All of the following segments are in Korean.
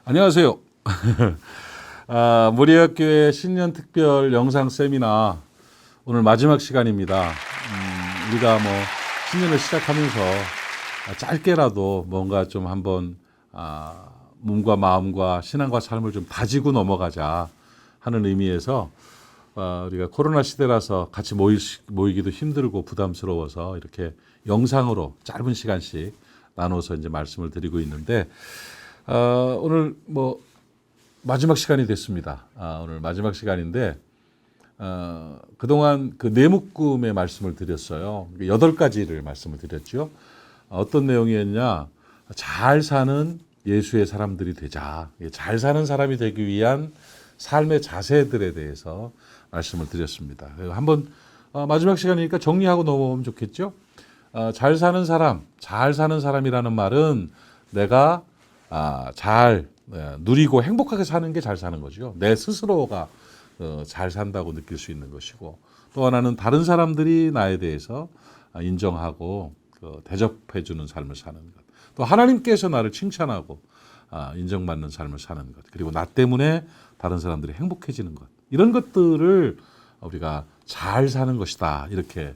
안녕하세요. 모리학교의 신년 특별 영상 세미나 오늘 마지막 시간입니다. 우리가 신년을 시작하면서 짧게라도 뭔가 좀 한번 몸과 마음과 신앙과 삶을 좀 다지고 넘어가자 하는 의미에서 우리가 코로나 시대라서 같이 모이기도 힘들고 부담스러워서 이렇게 영상으로 짧은 시간씩 나눠서 이제 말씀을 드리고 있는데 오늘 마지막 시간이 됐습니다. 오늘 마지막 시간인데 그동안 그 내묶음의 말씀을 드렸어요. 8가지를 말씀을 드렸죠. 어떤 내용이었냐? 잘 사는 예수의 사람들이 되자. 잘 사는 사람이 되기 위한 삶의 자세들에 대해서 말씀을 드렸습니다. 한번 마지막 시간이니까 정리하고 넘어오면 좋겠죠. 잘 사는 사람이라는 말은 내가 잘 누리고 행복하게 사는 게 잘 사는 거죠. 내 스스로가 잘 산다고 느낄 수 있는 것이고, 또 하나는 다른 사람들이 나에 대해서 인정하고 대접해 주는 삶을 사는 것. 또 하나님께서 나를 칭찬하고 인정받는 삶을 사는 것. 그리고 나 때문에 다른 사람들이 행복해지는 것. 이런 것들을 우리가 잘 사는 것이다. 이렇게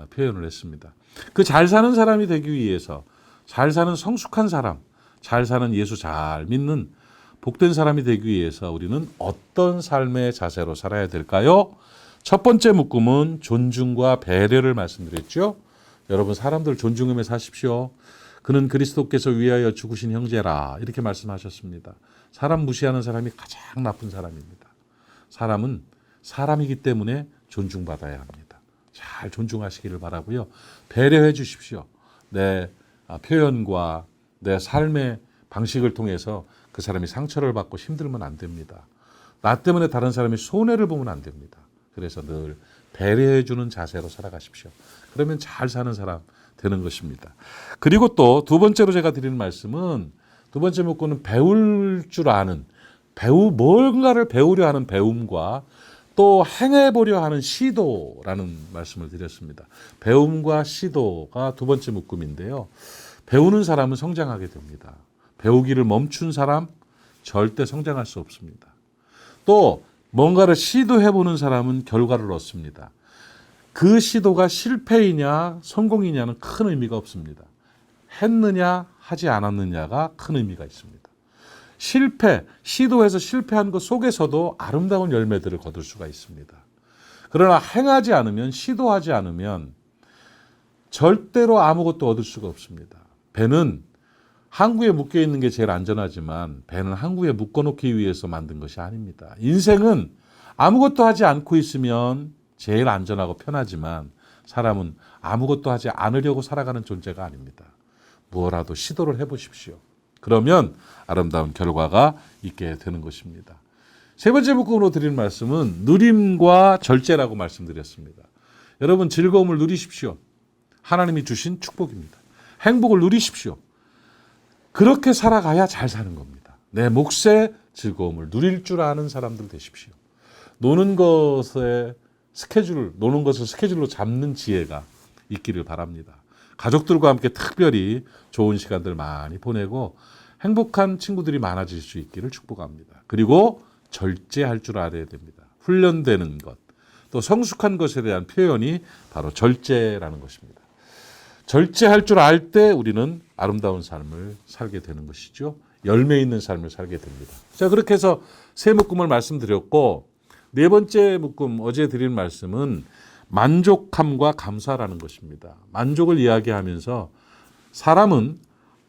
표현을 했습니다. 그 잘 사는 사람이 되기 위해서 잘 사는 성숙한 사람, 잘 사는 예수 잘 믿는 복된 사람이 되기 위해서 우리는 어떤 삶의 자세로 살아야 될까요? 첫 번째 묶음은 존중과 배려를 말씀드렸죠. 여러분 사람들 존중하며 사십시오. 그는 그리스도께서 위하여 죽으신 형제라 이렇게 말씀하셨습니다. 사람 무시하는 사람이 가장 나쁜 사람입니다. 사람은 사람이기 때문에 존중받아야 합니다. 잘 존중하시기를 바라고요. 배려해 주십시오. 내 표현과 내 삶의 방식을 통해서 그 사람이 상처를 받고 힘들면 안 됩니다. 나 때문에 다른 사람이 손해를 보면 안 됩니다. 그래서 늘 배려해 주는 자세로 살아가십시오. 그러면 잘 사는 사람 되는 것입니다. 그리고 또 두 번째로 제가 드리는 말씀은 두 번째 문구는 배울 줄 아는 뭔가를 배우려 하는 배움과 또 행해보려 하는 시도라는 말씀을 드렸습니다. 배움과 시도가 두 번째 묶음인데요. 배우는 사람은 성장하게 됩니다. 배우기를 멈춘 사람 절대 성장할 수 없습니다. 또 뭔가를 시도해보는 사람은 결과를 얻습니다. 그 시도가 실패이냐 성공이냐는 큰 의미가 없습니다. 했느냐 하지 않았느냐가 큰 의미가 있습니다. 시도해서 실패한 것 속에서도 아름다운 열매들을 거둘 수가 있습니다. 그러나 행하지 않으면, 시도하지 않으면 절대로 아무것도 얻을 수가 없습니다. 배는 항구에 묶여 있는 게 제일 안전하지만 배는 항구에 묶어놓기 위해서 만든 것이 아닙니다. 인생은 아무것도 하지 않고 있으면 제일 안전하고 편하지만 사람은 아무것도 하지 않으려고 살아가는 존재가 아닙니다. 무엇라도 시도를 해보십시오. 그러면 아름다운 결과가 있게 되는 것입니다. 세 번째 묶음으로 드리는 말씀은 누림과 절제라고 말씀드렸습니다. 여러분 즐거움을 누리십시오. 하나님이 주신 축복입니다. 행복을 누리십시오. 그렇게 살아가야 잘 사는 겁니다. 내 몫의 즐거움을 누릴 줄 아는 사람들 되십시오. 노는 것을 스케줄로 잡는 지혜가 있기를 바랍니다. 가족들과 함께 특별히 좋은 시간들 많이 보내고 행복한 친구들이 많아질 수 있기를 축복합니다. 그리고 절제할 줄 알아야 됩니다. 훈련되는 것, 또 성숙한 것에 대한 표현이 바로 절제라는 것입니다. 절제할 줄 알 때 우리는 아름다운 삶을 살게 되는 것이죠. 열매 있는 삶을 살게 됩니다. 자, 그렇게 해서 세 묶음을 말씀드렸고, 네 번째 묶음 어제 드린 말씀은 만족함과 감사라는 것입니다. 만족을 이야기하면서 사람은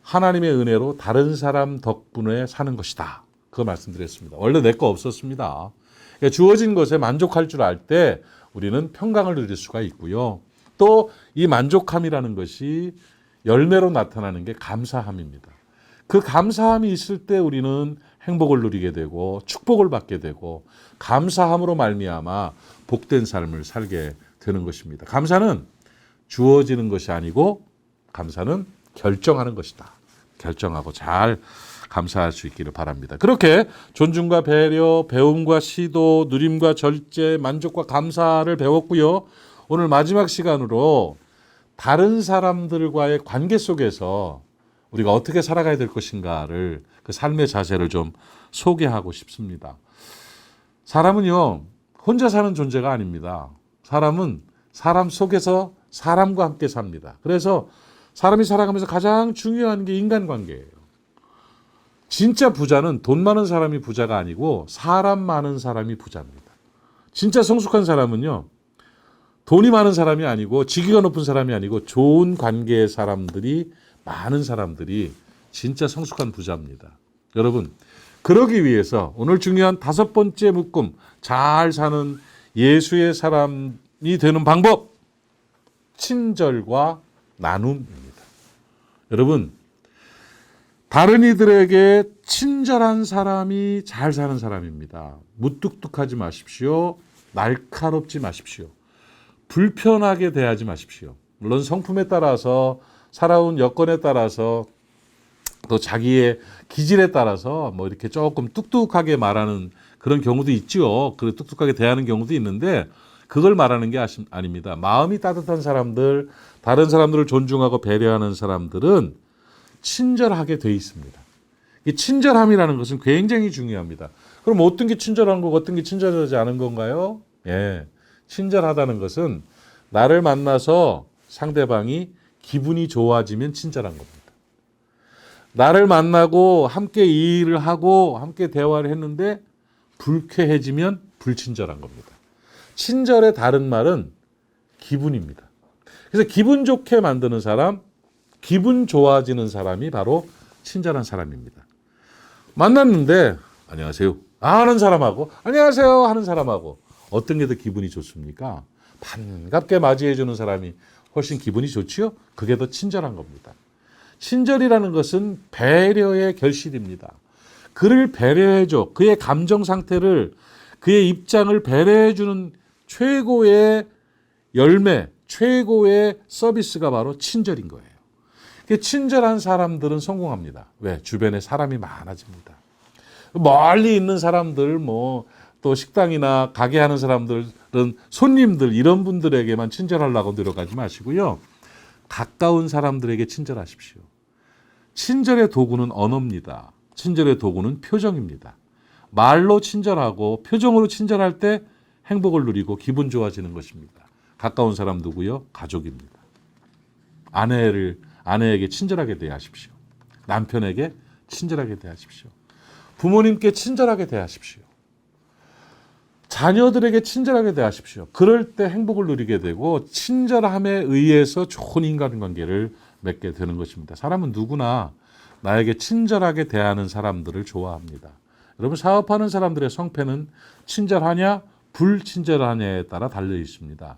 하나님의 은혜로 다른 사람 덕분에 사는 것이다. 그거 말씀드렸습니다. 원래 내 거 없었습니다. 그러니까 주어진 것에 만족할 줄 알 때 우리는 평강을 누릴 수가 있고요. 또 이 만족함이라는 것이 열매로 나타나는 게 감사함입니다. 그 감사함이 있을 때 우리는 행복을 누리게 되고 축복을 받게 되고 감사함으로 말미암아 복된 삶을 살게 되는 것입니다. 감사는 주어지는 것이 아니고 감사는 결정하는 것이다. 결정하고 잘 감사할 수 있기를 바랍니다. 그렇게 존중과 배려, 배움과 시도, 누림과 절제, 만족과 감사를 배웠고요. 오늘 마지막 시간으로 다른 사람들과의 관계 속에서 우리가 어떻게 살아가야 될 것인가를 그 삶의 자세를 좀 소개하고 싶습니다. 사람은요, 혼자 사는 존재가 아닙니다. 사람은 사람 속에서 사람과 함께 삽니다. 그래서 사람이 살아가면서 가장 중요한 게 인간관계예요. 진짜 부자는 돈 많은 사람이 부자가 아니고 사람 많은 사람이 부자입니다. 진짜 성숙한 사람은요, 돈이 많은 사람이 아니고 직위가 높은 사람이 아니고 좋은 관계의 사람들이 많은 사람들이 진짜 성숙한 부자입니다. 여러분, 그러기 위해서 오늘 중요한 5번째 묶음, 잘 사는 예수의 사람이 되는 방법, 친절과 나눔입니다. 여러분, 다른 이들에게 친절한 사람이 잘 사는 사람입니다. 무뚝뚝하지 마십시오. 날카롭지 마십시오. 불편하게 대하지 마십시오. 물론 성품에 따라서, 살아온 여건에 따라서, 또 자기의 기질에 따라서 뭐 이렇게 조금 뚝뚝하게 말하는 그런 경우도 있죠. 그래 뚝뚝하게 대하는 경우도 있는데 그걸 말하는 게 아닙니다. 마음이 따뜻한 사람들, 다른 사람들을 존중하고 배려하는 사람들은 친절하게 돼 있습니다. 이 친절함이라는 것은 굉장히 중요합니다. 그럼 어떤 게 친절한 거고 어떤 게 친절하지 않은 건가요? 예, 친절하다는 것은 나를 만나서 상대방이 기분이 좋아지면 친절한 겁니다. 나를 만나고 함께 일을 하고 함께 대화를 했는데 불쾌해지면 불친절한 겁니다. 친절의 다른 말은 기분입니다. 그래서 기분 좋게 만드는 사람, 기분 좋아지는 사람이 바로 친절한 사람입니다. 만났는데 안녕하세요 하는 사람하고 안녕하세요 하는 사람하고 어떤 게 더 기분이 좋습니까? 반갑게 맞이해 주는 사람이 훨씬 기분이 좋지요? 그게 더 친절한 겁니다. 친절이라는 것은 배려의 결실입니다. 그를 배려해줘. 그의 감정 상태를, 그의 입장을 배려해주는 최고의 열매, 최고의 서비스가 바로 친절인 거예요. 친절한 사람들은 성공합니다. 왜? 주변에 사람이 많아집니다. 멀리 있는 사람들, 또 식당이나 가게 하는 사람들은 손님들, 이런 분들에게만 친절하려고 노력하지 마시고요. 가까운 사람들에게 친절하십시오. 친절의 도구는 언어입니다. 친절의 도구는 표정입니다. 말로 친절하고 표정으로 친절할 때 행복을 누리고 기분 좋아지는 것입니다. 가까운 사람 누구요? 가족입니다. 아내에게 친절하게 대하십시오. 남편에게 친절하게 대하십시오. 부모님께 친절하게 대하십시오. 자녀들에게 친절하게 대하십시오. 그럴 때 행복을 누리게 되고 친절함에 의해서 좋은 인간관계를 맺게 되는 것입니다. 사람은 누구나 나에게 친절하게 대하는 사람들을 좋아합니다. 여러분, 사업하는 사람들의 성패는 친절하냐 불친절하냐에 따라 달려 있습니다.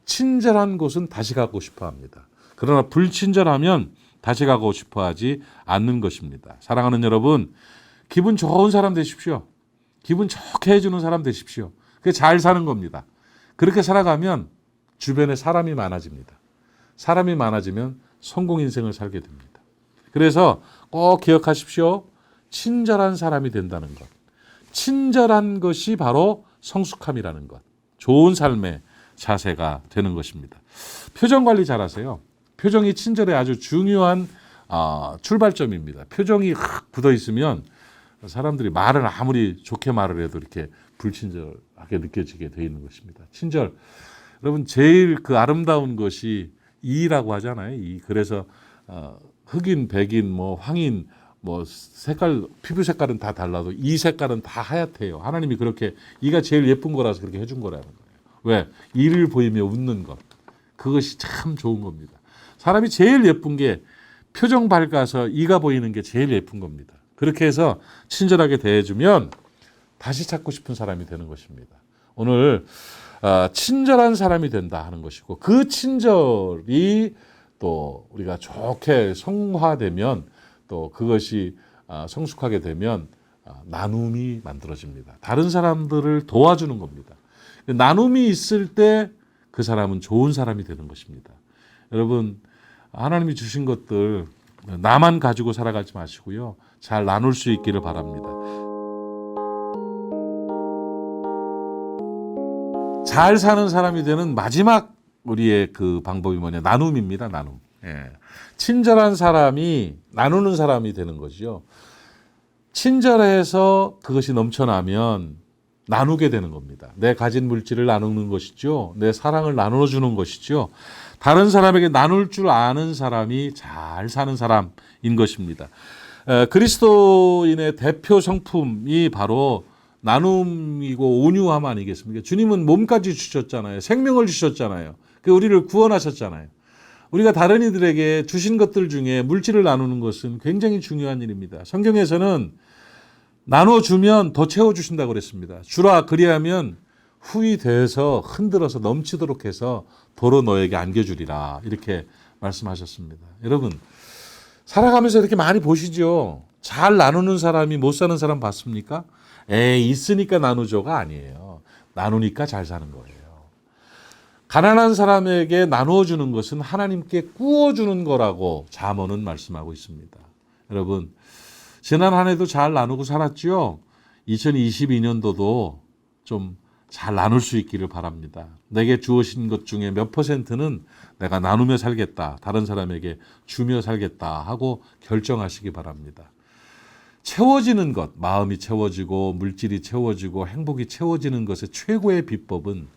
친절한 곳은 다시 가고 싶어 합니다. 그러나 불친절하면 다시 가고 싶어 하지 않는 것입니다. 사랑하는 여러분, 기분 좋은 사람 되십시오. 기분 좋게 해주는 사람 되십시오. 그게 잘 사는 겁니다. 그렇게 살아가면 주변에 사람이 많아집니다. 사람이 많아지면 성공 인생을 살게 됩니다. 그래서 꼭 기억하십시오. 친절한 사람이 된다는 것. 친절한 것이 바로 성숙함이라는 것. 좋은 삶의 자세가 되는 것입니다. 표정 관리 잘하세요. 표정이 친절의 아주 중요한 출발점입니다. 표정이 확 굳어 있으면 사람들이 말을 아무리 좋게 말을 해도 이렇게 불친절하게 느껴지게 되어 있는 것입니다. 친절. 여러분, 제일 그 아름다운 것이 이라고 하잖아요. 이. 그래서 흑인, 백인, 황인, 색깔, 피부 색깔은 다 달라도 이 색깔은 다 하얗대요. 하나님이 그렇게 이가 제일 예쁜 거라서 그렇게 해준 거라는 거예요. 왜? 이를 보이며 웃는 것. 그것이 참 좋은 겁니다. 사람이 제일 예쁜 게 표정 밝아서 이가 보이는 게 제일 예쁜 겁니다. 그렇게 해서 친절하게 대해주면 다시 찾고 싶은 사람이 되는 것입니다. 오늘 친절한 사람이 된다 하는 것이고 그 친절이 또 우리가 좋게 성화되면 또 그것이 성숙하게 되면 나눔이 만들어집니다. 다른 사람들을 도와주는 겁니다. 나눔이 있을 때 그 사람은 좋은 사람이 되는 것입니다. 여러분, 하나님이 주신 것들 나만 가지고 살아가지 마시고요. 잘 나눌 수 있기를 바랍니다. 잘 사는 사람이 되는 마지막 우리의 그 방법이 뭐냐? 나눔입니다. 나눔. 예. 친절한 사람이 나누는 사람이 되는 거죠. 친절해서 그것이 넘쳐나면 나누게 되는 겁니다. 내 가진 물질을 나누는 것이죠. 내 사랑을 나눠주는 것이죠. 다른 사람에게 나눌 줄 아는 사람이 잘 사는 사람인 것입니다. 그리스도인의 대표 성품이 바로 나눔이고 온유함 아니겠습니까? 주님은 몸까지 주셨잖아요. 생명을 주셨잖아요. 우리를 구원하셨잖아요. 우리가 다른 이들에게 주신 것들 중에 물질을 나누는 것은 굉장히 중요한 일입니다. 성경에서는 나눠주면 더 채워주신다고 그랬습니다. 주라 그리하면 후히 되어서 흔들어서 넘치도록 해서 도로 너에게 안겨주리라 이렇게 말씀하셨습니다. 여러분 살아가면서 이렇게 많이 보시죠. 잘 나누는 사람이 못 사는 사람 봤습니까? 있으니까 나누죠가 아니에요. 나누니까 잘 사는 거예요. 가난한 사람에게 나누어 주는 것은 하나님께 구워주는 거라고 잠언은 말씀하고 있습니다. 여러분 지난 한 해도 잘 나누고 살았죠? 2022년도도 좀 잘 나눌 수 있기를 바랍니다. 내게 주어진 것 중에 몇 %는 내가 나누며 살겠다. 다른 사람에게 주며 살겠다 하고 결정하시기 바랍니다. 채워지는 것, 마음이 채워지고 물질이 채워지고 행복이 채워지는 것의 최고의 비법은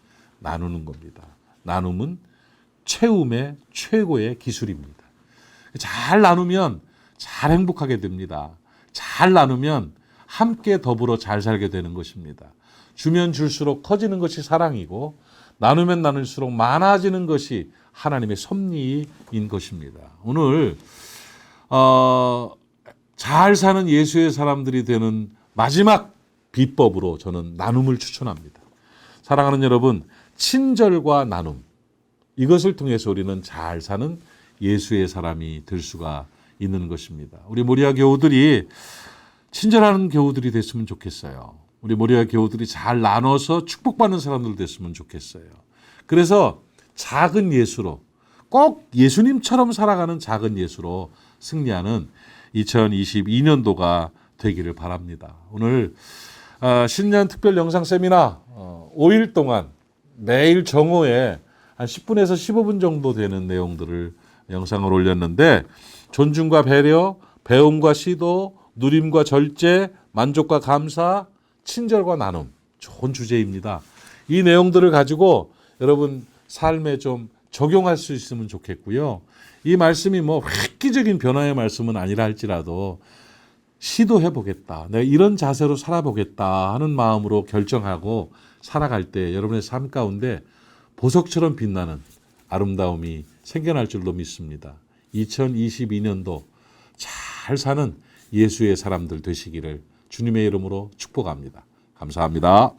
나누는 겁니다. 나눔은 채움의 최고의 기술입니다. 잘 나누면 잘 행복하게 됩니다. 잘 나누면 함께 더불어 잘 살게 되는 것입니다. 주면 줄수록 커지는 것이 사랑이고 나누면 나눌수록 많아지는 것이 하나님의 섭리인 것입니다. 오늘 잘 사는 예수의 사람들이 되는 마지막 비법으로 저는 나눔을 추천합니다. 사랑하는 여러분, 친절과 나눔 이것을 통해서 우리는 잘 사는 예수의 사람이 될 수가 있는 것입니다. 우리 모리아 교우들이 친절한 교우들이 됐으면 좋겠어요. 우리 모리아 교우들이 잘 나눠서 축복받는 사람들 됐으면 좋겠어요. 그래서 작은 예수로 꼭 예수님처럼 살아가는 작은 예수로 승리하는 2022년도가 되기를 바랍니다. 오늘 신년 특별 영상 세미나 5일 동안 매일 정오에 한 10분에서 15분 정도 되는 내용들을 영상을 올렸는데 존중과 배려, 배움과 시도, 누림과 절제, 만족과 감사, 친절과 나눔 좋은 주제입니다. 이 내용들을 가지고 여러분 삶에 좀 적용할 수 있으면 좋겠고요. 이 말씀이 뭐 획기적인 변화의 말씀은 아니라 할지라도 시도해 보겠다. 내가 이런 자세로 살아보겠다 하는 마음으로 결정하고 살아갈 때 여러분의 삶 가운데 보석처럼 빛나는 아름다움이 생겨날 줄로 믿습니다. 2022년도 잘 사는 예수의 사람들 되시기를 주님의 이름으로 축복합니다. 감사합니다.